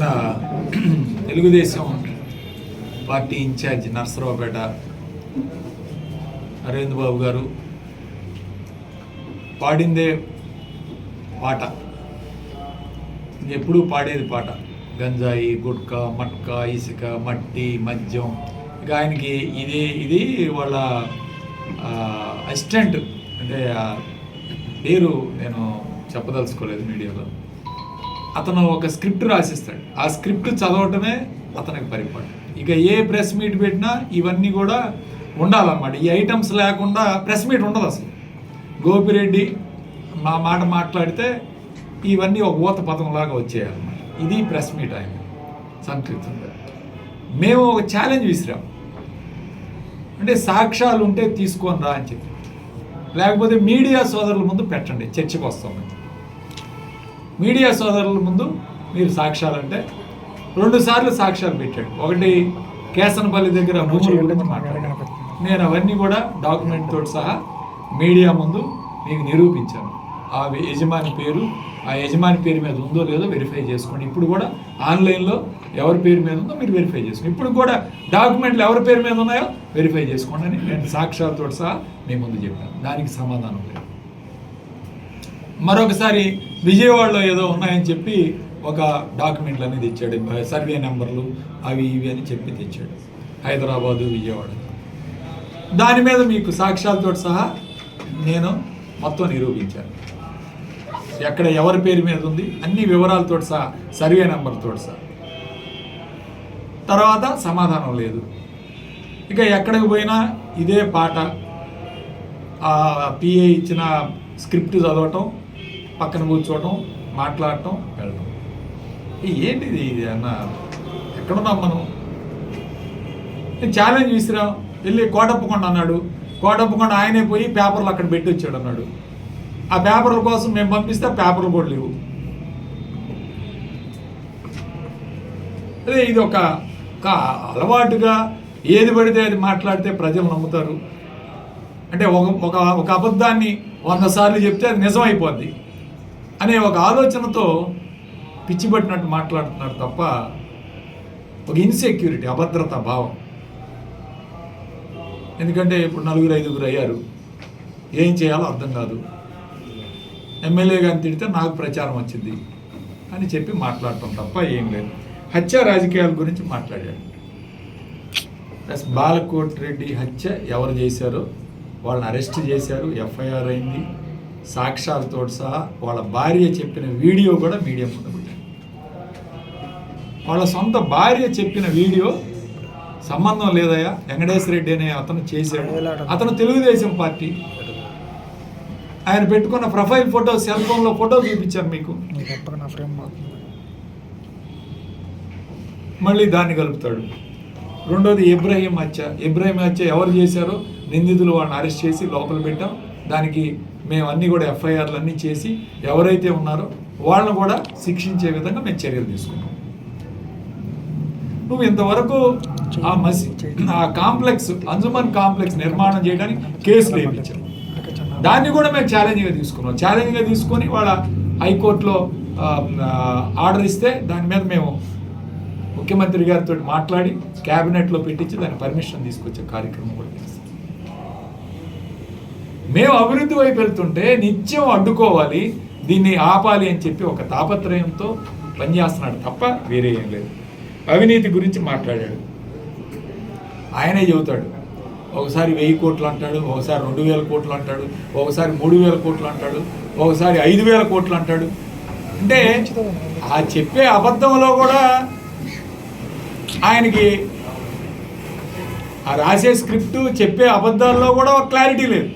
నిన్న Telugu Desam party incharge Narasaraopet Arvind బాబు గారు పాడిందే పాట, ఎప్పుడూ పాడేది పాట, గంజాయి, గుట్కా, మట్కా, ఇసుక, మట్టి, మద్యం. ఇక ఆయనకి ఇది వాళ్ళ అసిస్టెంట్, అంటే పేరు నేను చెప్పదలుచుకోలేదు మీడియాలో. అతను ఒక స్క్రిప్ట్ రాసిస్తాడు, ఆ స్క్రిప్ట్ చదవటమే అతనికి పరిపాటి. ఇక ఏ ప్రెస్ మీట్ పెట్టినా ఇవన్నీ కూడా ఉండాలన్నమాట. ఈ ఐటమ్స్ లేకుండా ప్రెస్ మీట్ ఉండదు అసలు. గోపిరెడ్డి మా మాట మాట్లాడితే ఇవన్నీ ఒక ఊత పథంలాగా వచ్చేయాలన్నమాట. ఇది ప్రెస్ మీట్ ఆయన సంక్షిప్తంగా. మేము ఒక ఛాలెంజ్ విసిరాం, అంటే సాక్ష్యాలు ఉంటే తీసుకొని రా అని చెప్పి, లేకపోతే మీడియా సోదరుల ముందు పెట్టండి, చర్చకు వస్తాం. మీడియా సోదరుల ముందు మీరు సాక్ష్యాలంటే 2 సార్లు సాక్ష్యాలు పెట్టాడు. ఒకటి కేసనపల్లి దగ్గర భూముల గురించి మాట్లాడాను, నేను అవన్నీ కూడా డాక్యుమెంట్ తోటి సహా మీడియా ముందు మీకు నిరూపించాను. ఆ యజమాని పేరు మీద ఉందో లేదో వెరిఫై చేసుకోండి. ఇప్పుడు కూడా ఆన్లైన్లో ఎవరి పేరు మీద ఉందో మీరు వెరిఫై చేసుకోండి. ఇప్పుడు కూడా డాక్యుమెంట్లు ఎవరి పేరు మీద ఉన్నాయో వెరిఫై చేసుకోండి అని నేను సాక్ష్యాలతో సహా మీ ముందు చెప్పాను. దానికి సమాధానం లేదు. మరొకసారి విజయవాడలో ఏదో ఉన్నాయని చెప్పి ఒక డాక్యుమెంట్లు అనేది తెచ్చాడు, సర్వే నెంబర్లు అవి ఇవి అని చెప్పి తెచ్చాడు, హైదరాబాదు, విజయవాడ. దాని మీద మీకు సాక్ష్యాలతో సహా నేను మొత్తం నిరూపించాను. ఎక్కడ ఎవరి పేరు మీద ఉంది అన్ని వివరాలతో సహా, సర్వే నెంబర్తో సహా. తర్వాత సమాధానం లేదు. ఇక ఎక్కడికి పోయినా ఇదే పాట, పిఏ ఇచ్చిన స్క్రిప్ట్ చదవటం, పక్కన కూర్చోవటం, మాట్లాడటం, వెళ్ళటం. ఏంటిది ఇది అన్న? ఎక్కడున్నాం మనం? ఛాలెంజ్ విసిరాం, వెళ్ళి కోటప్పకొండ అన్నాడు. కోటప్పకొండ ఆయనే పోయి పేపర్లు అక్కడ పెట్టి వచ్చాడు అన్నాడు. ఆ పేపర్ల కోసం మేము పంపిస్తే పేపర్లు కూడా లేవు. అదే ఇది ఒక అలవాటుగా ఏది పడితే అది మాట్లాడితే ప్రజలు నమ్ముతారు. అంటే ఒక అబద్ధాన్ని 100 సార్లు చెప్తే అది నిజం అయిపోద్ది అనే ఒక ఆలోచనతో పిచ్చిపట్టినట్టు మాట్లాడుతున్నారు తప్ప ఒక ఇన్సెక్యూరిటీ, అభద్రతా భావం. ఎందుకంటే ఇప్పుడు 4-5 అయ్యారు, ఏం చేయాలో అర్థం కాదు. ఎమ్మెల్యే గారిని తిడితే నాకు ప్రచారం వచ్చింది అని చెప్పి మాట్లాడటం తప్ప ఏం లేదు. హత్య రాజకీయాల గురించి మాట్లాడాడు. ప్లస్ బాలకోట్ రెడ్డి హత్య ఎవరు చేశారో వాళ్ళని అరెస్ట్ చేశారు, ఎఫ్ఐఆర్ అయింది, సాక్ష్యాలతో సహా. వాళ్ళ భార్య చెప్పిన వీడియో కూడా మీడియా ముందు పెట్టారు. వాళ్ళ సొంత భార్య చెప్పిన వీడియో సంబంధం లేదయా, వెంకటేశ్వర రెడ్డి అనే అతను చేశాడు. అతను తెలుగుదేశం పార్టీ. ఆయన పెట్టుకున్న ప్రొఫైల్ ఫోటో, సెల్ ఫోన్లో ఫోటో చూపించాను మీకు. మళ్ళీ దాన్ని కలుపుతాడు. రెండోది ఇబ్రాహీం హత్య ఎవరు చేశారో నిందితులు వాళ్ళని అరెస్ట్ చేసి లోపల పెట్టాం. దానికి మేము అన్నీ కూడా ఎఫ్ఐఆర్లు అన్నీ చేసి ఎవరైతే ఉన్నారో వాళ్ళని కూడా శిక్షించే విధంగా మేము చర్యలు తీసుకున్నాం. నువ్వు ఇంతవరకు ఆ కాంప్లెక్స్, అంజుమన్ కాంప్లెక్స్ నిర్మాణం చేయడానికి కేసులు వేయించావు. దాన్ని కూడా మేము ఛాలెంజ్గా తీసుకున్నాం. ఛాలెంజ్గా తీసుకొని వాళ్ళ హైకోర్టులో ఆర్డర్ ఇస్తే దాని మీద మేము ముఖ్యమంత్రి గారితో మాట్లాడి క్యాబినెట్లో పెట్టించి దాని పర్మిషన్ తీసుకొచ్చే కార్యక్రమం కూడా చేస్తాం. మేము అభివృద్ధి వైపు వెళ్తుంటే నిత్యం అడ్డుకోవాలి, దీన్ని ఆపాలి అని చెప్పి ఒక తాపత్రయంతో పనిచేస్తున్నాడు తప్ప వేరే ఏం లేదు. అవినీతి గురించి మాట్లాడాడు. ఆయనే చెబుతాడు, ఒకసారి 1000 కోట్లు అంటాడు, ఒకసారి 2000 కోట్లు అంటాడు, ఒకసారి 3000 కోట్లు అంటాడు, ఒకసారి 5000 కోట్లు అంటాడు. అంటే ఆ చెప్పే అబద్ధంలో కూడా ఆయనకి, ఆ రాసే స్క్రిప్ట్ చెప్పే అబద్ధాల్లో కూడా ఒక క్లారిటీ లేదు.